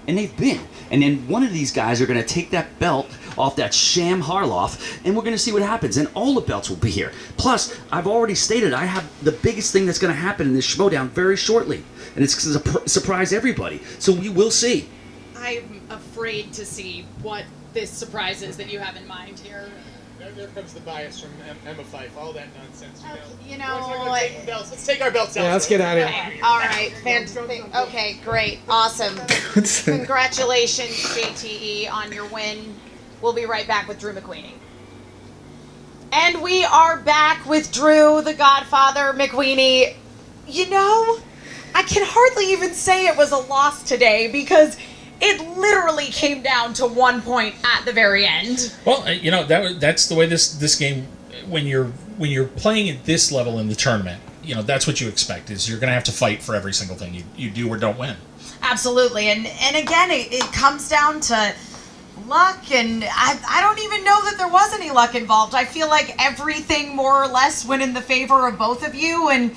And they've been. And then one of these guys are going to take that belt off that sham Harloff, and we're going to see what happens. And all the belts will be here. Plus, I've already stated I have the biggest thing that's going to happen in this Schmoedown very shortly. And it's going to surprise everybody. So we will see. I'm afraid to see what this surprise is that you have in mind here. There comes the bias from Emma Fife. All that nonsense, You know, Let's take our belts out. Yeah, let's get out of here. okay, all right, fantastic. Okay, great, awesome. Congratulations, JTE, on your win. We'll be right back with Drew McWeeny. And we are back with Drew, the Godfather McWeeny. You know, I can hardly even say it was a loss today because it literally came down to 1 point at the very end. Well, you know that's the way this game. When you're playing at this level in the tournament, you know that's what you expect is you're going to have to fight for every single thing you do or don't win. Absolutely, and again, it comes down to luck, and I don't even know that there was any luck involved. I feel like everything more or less went in the favor of both of you, and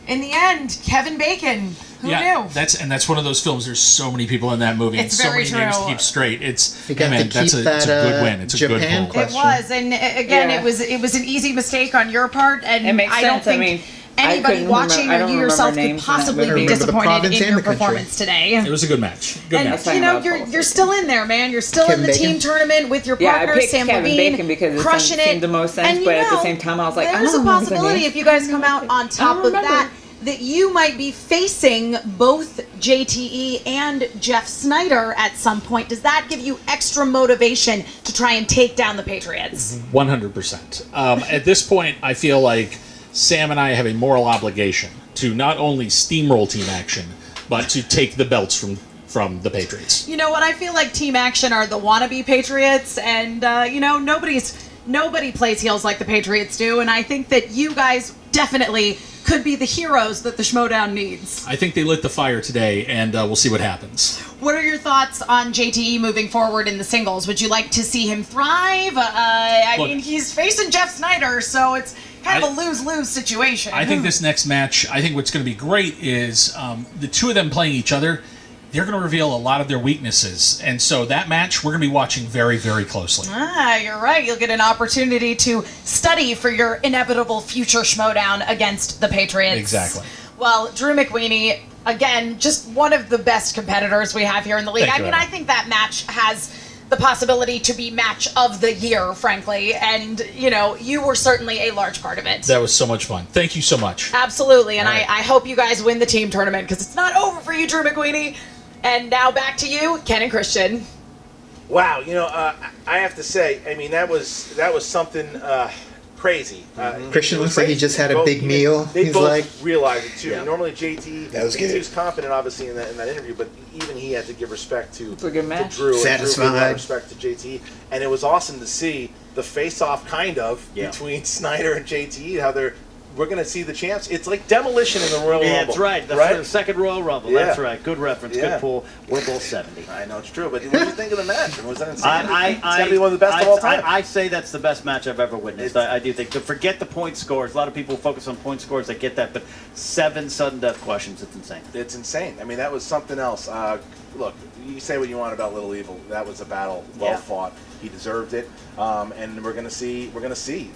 in the end, Kevin Bacon. Who knew? That's one of those films. There's so many people in that movie. It's and so very many names to true. keep straight. It's You got to that's keep it's a that, good win. It's a good Japan pull. question. It was, and again, Yeah. it was an easy mistake on your part, and It makes I don't sense. I think mean, anybody couldn't watching remember- I or don't you remember yourself could names in that possibly movie. be Remember the disappointed province in and your the country. performance today. It was a good match. Good And match. you know you're still in there, man. You're still Kevin in the Bacon? team tournament with your Yeah, I partner picked Sam Kevin Levine, Bacon because it crushing seemed the most sense, And but you at the know, same time, I was like, I there's don't a remember the possibility name. if you guys come out on top of remember. that you might be facing both JTE and Jeff Snyder at some point. Does that give you extra motivation to try and take down the Patriots? 100%. At this point, I feel like Sam and I have a moral obligation to not only steamroll team action, but to take the belts from the Patriots. You know what? I feel like Team Action are the wannabe Patriots, and you know nobody plays heels like the Patriots do, and I think that you guys definitely could be the heroes that the Schmoedown needs. I think they lit the fire today, and we'll see what happens. What are your thoughts on JTE moving forward in the singles? Would you like to see him thrive? I Look. mean, he's facing Jeff Snyder, so it's kind kind of a lose-lose situation. I think this next match, I think what's going to be great is the two of them playing each other. They're going to reveal a lot of their weaknesses. And so that match, we're going to be watching very, very closely. You're right. You'll get an opportunity to study for your inevitable future Schmoedown against the Patriots. Exactly. Well, Drew McWeeny, again, just one of the best competitors we have here in the league. Thank you, I think that match has the possibility to be match of the year, frankly. And, you were certainly a large part of it. That was so much fun. Thank you so much. Absolutely. And right. I hope you guys win the team tournament because it's not over for you, Drew McWeeny. And now back to you, Ken and Christian. Wow, I have to say, I mean, that was something crazy. Christian looks like he just had a big meal. They He's both like, realized it too. Yeah. Normally JT, That was he good. was confident, obviously, in that interview, but even he had to give respect to a good match. Drew. And Satisfied. Drew gave a lot of respect to JT, and it was awesome to see the face-off between Snyder and JT. How we're going to see the champs. It's like demolition in the Royal Rumble. Yeah, that's right. The second Royal Rumble. Yeah. That's right. Good reference. Yeah. Good pull. We're both 70. I know it's true, but what did you think of the match? Was that insane? It's got to be one of the best of all time. I say that's the best match I've ever witnessed. I do think. To forget the point scores. A lot of people focus on point scores. I get that, but 7 sudden death questions. It's insane. It's insane. I mean, that was something else. Look, you say what you want about Little Evil. That was a battle well fought. He deserved it, and we're gonna see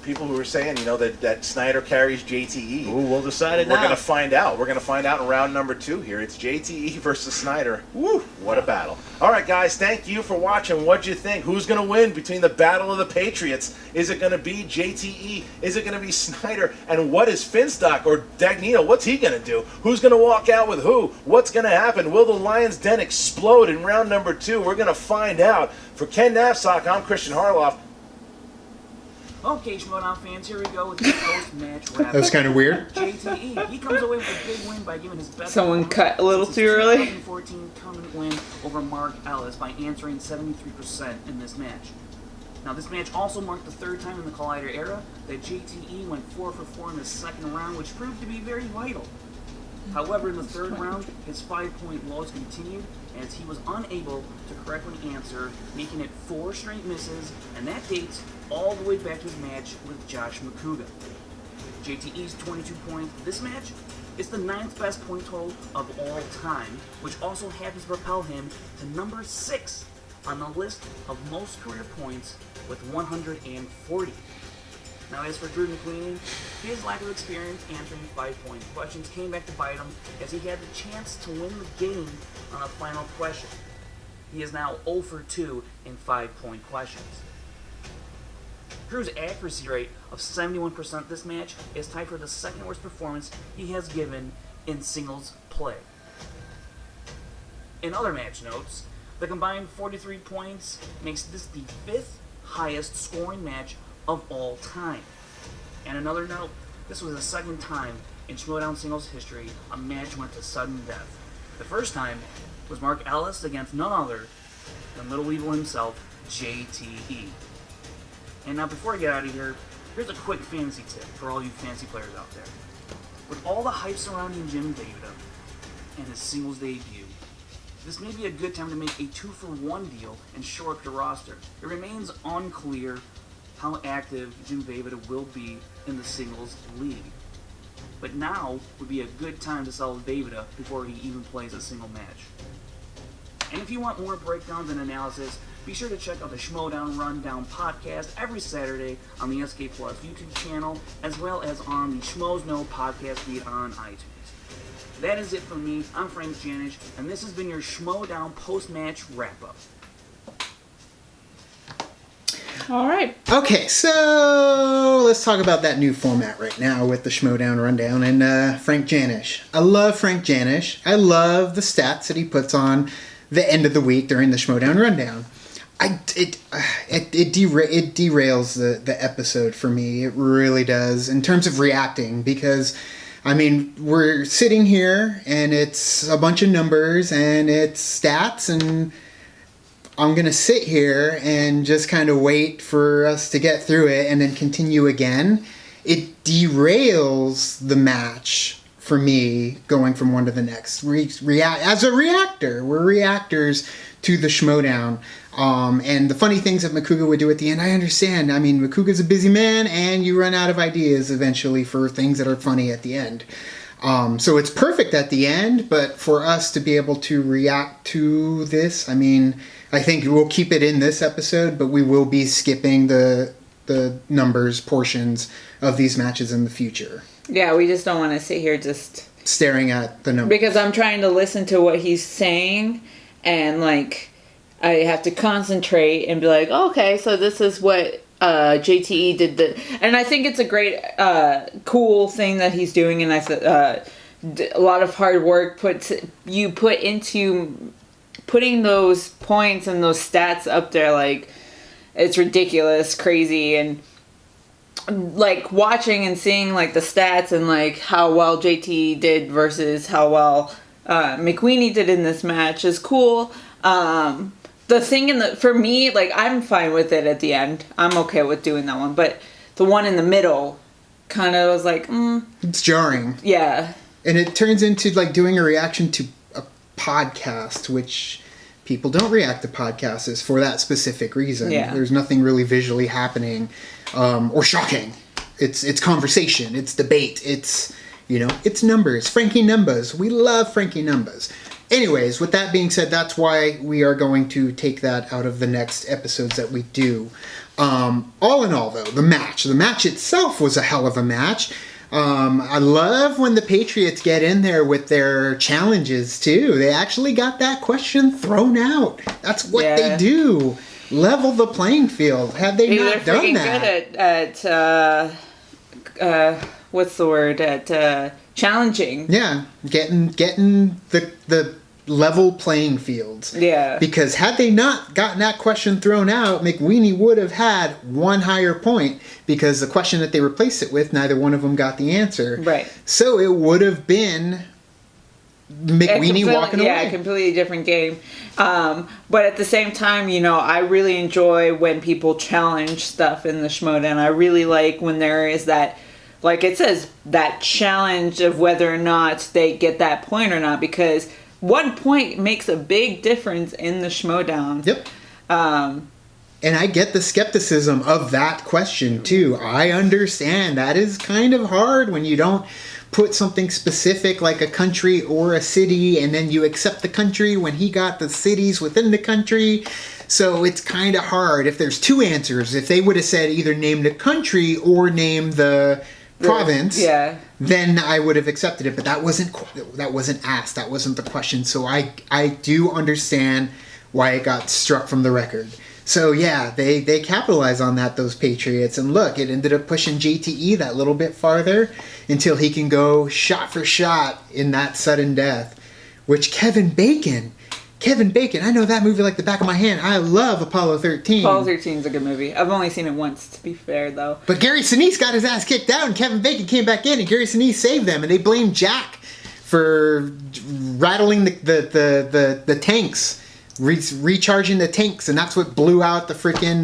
people who are saying, that Snyder carries JTE. Ooh, we'll decide it now. We're gonna find out. We're gonna find out in round number 2 here. It's JTE versus Snyder. Woo! What a battle! All right, guys, thank you for watching. What'd you think? Who's gonna win between the Battle of the Patriots? Is it gonna be JTE? Is it gonna be Snyder? And what is Finstock or Dagnino? What's he gonna do? Who's gonna walk out with who? What's gonna happen? Will the Lion's Den explode in round number 2? We're gonna find out. For Ken Knapsack, I'm Christian Harloff. Okay, Schmoedown fans, here we go with the post-match wrap. that was kind of weird. JTE, he comes away with a big win by giving his best. Someone cut a little since too his early. 2014 tournament win over Mark Ellis by answering 73% in this match. Now, this match also marked the third time in the Collider era that JTE went 4 for 4 in the second round, which proved to be very vital. However, in the third round, his 5-point loss continued as he was unable to correctly answer, making it 4 straight misses, and that dates all the way back to his match with Josh McCouga. JTE's 22 points this match is the 9th best point total of all time, which also happens to propel him to number 6 on the list of most career points with 140. Now, as for Drew McWeeny, his lack of experience answering 5-point questions came back to bite him as he had the chance to win the game on a final question. He is now 0 for 2 in 5-point questions. Drew's accuracy rate of 71% this match is tied for the second worst performance he has given in singles play. In other match notes, the combined 43 points makes this the 5th highest scoring match of all time. And another note, this was the second time in Schmoedown singles history a match went to sudden death. The first time was Mark Ellis against none other than Little Evil himself, JTE. And now before I get out of here, here's a quick fantasy tip for all you fantasy players out there. With all the hype surrounding Jim Veda and his singles debut, this may be a good time to make a 2-for-1 deal and shore up your roster. It remains unclear how active Jim Veda will be in the singles league. But now would be a good time to sell Veda before he even plays a single match. And if you want more breakdowns and analysis, be sure to check out the Schmoedown Rundown podcast every Saturday on the SK Plus YouTube channel, as well as on the Schmoes Know podcast feed on iTunes. That is it from me. I'm Frank Janish, and this has been your Schmoedown post-match wrap-up. All right. Okay, so let's talk about that new format right now with the Schmoedown Rundown and Frank Janish. I love Frank Janish. I love the stats that he puts on the end of the week during the Schmoedown Rundown. It derails the episode for me. It really does in terms of reacting because, I mean, we're sitting here and it's a bunch of numbers and it's stats and I'm going to sit here and just kind of wait for us to get through it and then continue again. It derails the match for me going from one to the next. As a reactor, we're reactors to the Schmoedown. And the funny things that Makuga would do at the end, I understand. I mean, Makuga's a busy man, and you run out of ideas eventually for things that are funny at the end. So it's perfect at the end, but for us to be able to react to this, I mean, I think we'll keep it in this episode, but we will be skipping the numbers portions of these matches in the future. Yeah, we just don't want to sit here just staring at the numbers. Because I'm trying to listen to what he's saying, and like I have to concentrate and be like, oh, okay, so this is what JTE did. And I think it's a great, cool thing that he's doing, and a lot of hard work put into putting those points and those stats up there. Like, it's ridiculous, crazy, and like watching and seeing like the stats and like how well JT did versus how well McWeeny did in this match is cool. The thing for me, like, I'm fine with it at the end. I'm okay with doing that one, but the one in the middle kind of was like, It's jarring. Yeah. And it turns into like doing a reaction to a podcast, which people don't react to podcasts for that specific reason. Yeah. There's nothing really visually happening or shocking. It's conversation. It's debate. It's numbers. Frankie numbers. We love Frankie numbers. Anyways, with that being said, that's why we are going to take that out of the next episodes that we do. All in all, though, the match itself was a hell of a match. I love when the Patriots get in there with their challenges, too. They actually got that question thrown out. That's what they do. Level the playing field. Had they not done that. Good at what's the word? At challenging. Yeah, getting the level playing fields. Yeah. Because had they not gotten that question thrown out, McWeeny would have had one higher point, because the question that they replaced it with, neither one of them got the answer. Right. So it would have been McWeeny walking away. Yeah, a completely different game. But at the same time, I really enjoy when people challenge stuff in the Schmoedown. I really like when there is that, like it says, that challenge of whether or not they get that point or not, because 1 point makes a big difference in the Schmoedown. Yep. And I get the skepticism of that question, too. I understand that is kind of hard when you don't put something specific like a country or a city, and then you accept the country when he got the cities within the country. So it's kind of hard. If there's two answers, if they would have said either name the country or name the province, then I would have accepted it. But that wasn't asked. That wasn't the question. So I do understand why it got struck from the record. So yeah, they capitalize on that, those Patriots. And look, it ended up pushing JTE that little bit farther until he can go shot for shot in that sudden death. Which Kevin Bacon, I know that movie like the back of my hand. I love Apollo 13. Apollo 13 is a good movie. I've only seen it once, to be fair, though. But Gary Sinise got his ass kicked out, and Kevin Bacon came back in, and Gary Sinise saved them, and they blamed Jack for rattling the tanks, recharging the tanks, and that's what blew out the freaking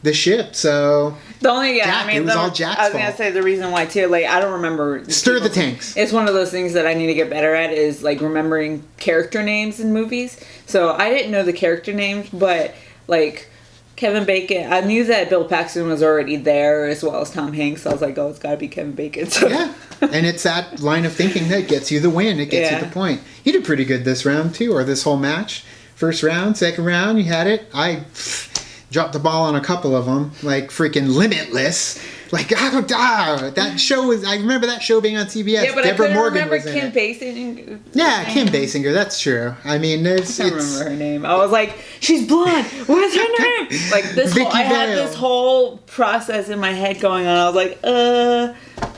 the ship. So the only it was all Jack's fault. I was gonna say the reason why too. Like, I don't remember. Stir the tanks. It's one of those things that I need to get better at, is like remembering character names in movies. So I didn't know the character names, but like Kevin Bacon, I knew that Bill Paxton was already there as well as Tom Hanks. So I was like, oh, it's got to be Kevin Bacon. So. Yeah, and it's that line of thinking that gets you the win. It gets you the point. You did pretty good this round too, or this whole match. First round, second round, you had it. I dropped the ball on a couple of them, like freaking Limitless. Like, that show was. I remember that show being on CBS. Yeah, but Deborah I couldn't Morgan remember was in Kim it. Basinger. Yeah, Kim Basinger. That's true. I mean, I can't remember her name. I was like, she's blonde. What's her name? Like this. I had this whole process in my head going on. I was like,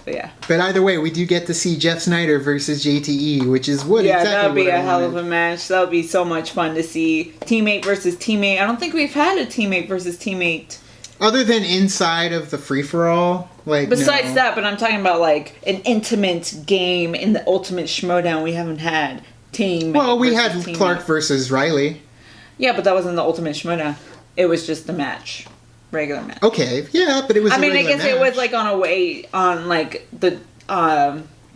But yeah. But either way, we do get to see Jeff Snyder versus JTE, which is what exactly that would be what I a hell of wanted. a match. That would be so much fun to see. Teammate versus teammate. I don't think we've had a teammate versus teammate. Other than inside of the free-for-all, like Besides no. that, but I'm talking about like an intimate game in the Ultimate Schmoedown. We haven't had team. Well, we had teammate. Clark versus Riley. Yeah, but that wasn't the Ultimate Schmoedown. It was just the match, regular match. Okay, yeah, but it was. I mean, I regular guess it match. was like on like the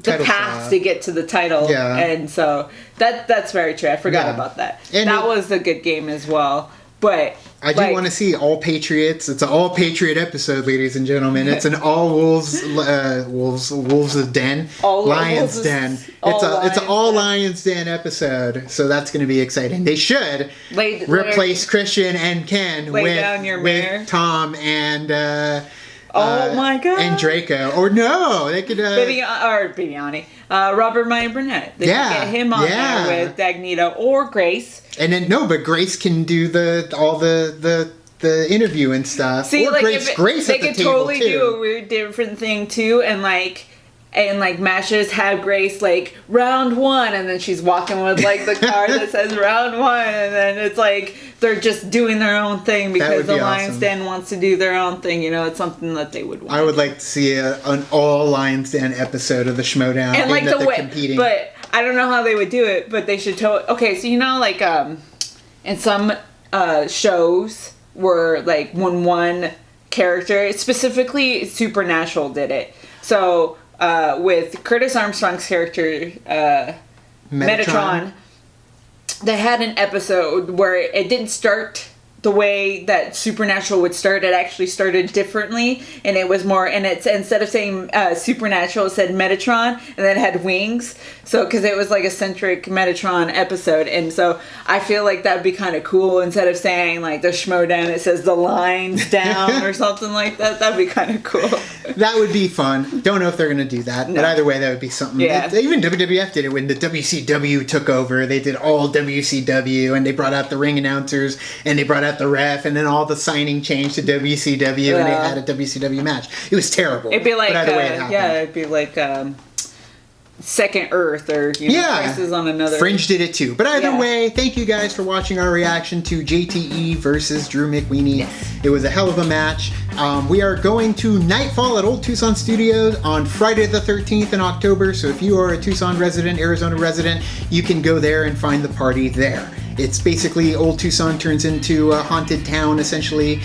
Title path shot. to get to the title. Yeah. And so that's very true. I forgot Yeah. about that. And that was a good game as well. But I do want to see all Patriots. It's an all Patriot episode, ladies and gentlemen. It's an all Wolves, Wolves' Den, All Lions' Wolves' Den. all It's an Lions' all Lions' Den episode. So that's going to be exciting. They should replace Christian and Ken Lay down your mare. with Tom and. Oh my God! And Draco, or no, they could. Bibiani, Robert Meyer Burnett. They could get him on there with Dagnito or Grace. And then but Grace can do all the interview and stuff. See, or like Grace they at the could table totally too. do a weird different thing too, and matches have Grace like round 1, and then she's walking with like the card that says round 1, and then it's like they're just doing their own thing because the Lions Den wants to do their own thing. You know, it's something that they would want. I would like to see an all Lions Den episode of the Schmoedown. And like the way, competing. but I don't know how they would do it. But they should okay, so you know, like in some shows where like when one character, specifically Supernatural, did it. So with Curtis Armstrong's character Metatron, they had an episode where it didn't start the way that Supernatural would start. It actually started differently, and it was more, and it's instead of saying Supernatural, it said Metatron, and then it had wings. So because it was like a centric Metatron episode, and so I feel like that would be kind of cool. Instead of saying like the Schmoedown, it says the lines down or something like that. That'd be kind of cool. That would be fun. Don't know if they're going to do that, but either way, that would be something. Yeah. Even WWF did it when the WCW took over. They did all WCW, and they brought out the ring announcers, and they brought out the ref, and then all the signing changed to WCW, and they had a WCW match. It was terrible. It'd be like, but either way, it happened. it'd be like Second Earth or Crisis on Another. Fringe did it too. But either way, thank you guys for watching our reaction to JTE versus Drew McWeeny. Yes. It was a hell of a match. We are going to Nightfall at Old Tucson Studios on Friday the 13th in October. So if you are a Tucson resident, Arizona resident, you can go there and find the party there. It's basically Old Tucson turns into a haunted town, essentially,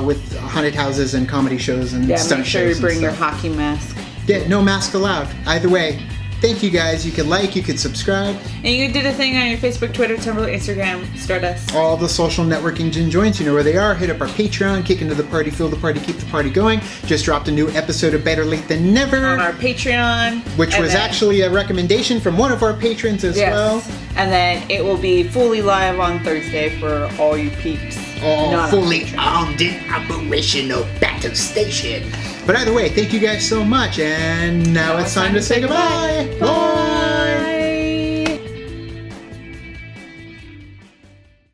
with haunted houses and comedy shows and stunt make sure shows you bring and your stuff. hockey mask. Yeah, no mask allowed. Either way, thank you guys. You can like, you can subscribe. And you can do the thing on your Facebook, Twitter, Tumblr, Instagram, Stardust. All the social networking gin joints, you know where they are. Hit up our Patreon, kick into the party, feel the party, keep the party going. Just dropped a new episode of Better Late Than Never. On our Patreon. Which was actually a recommendation from one of our patrons as well. And then it will be fully live on Thursday for all you peeps. All fully armed and operational battle station. But either way, thank you guys so much. And now it's time to say goodbye. Bye.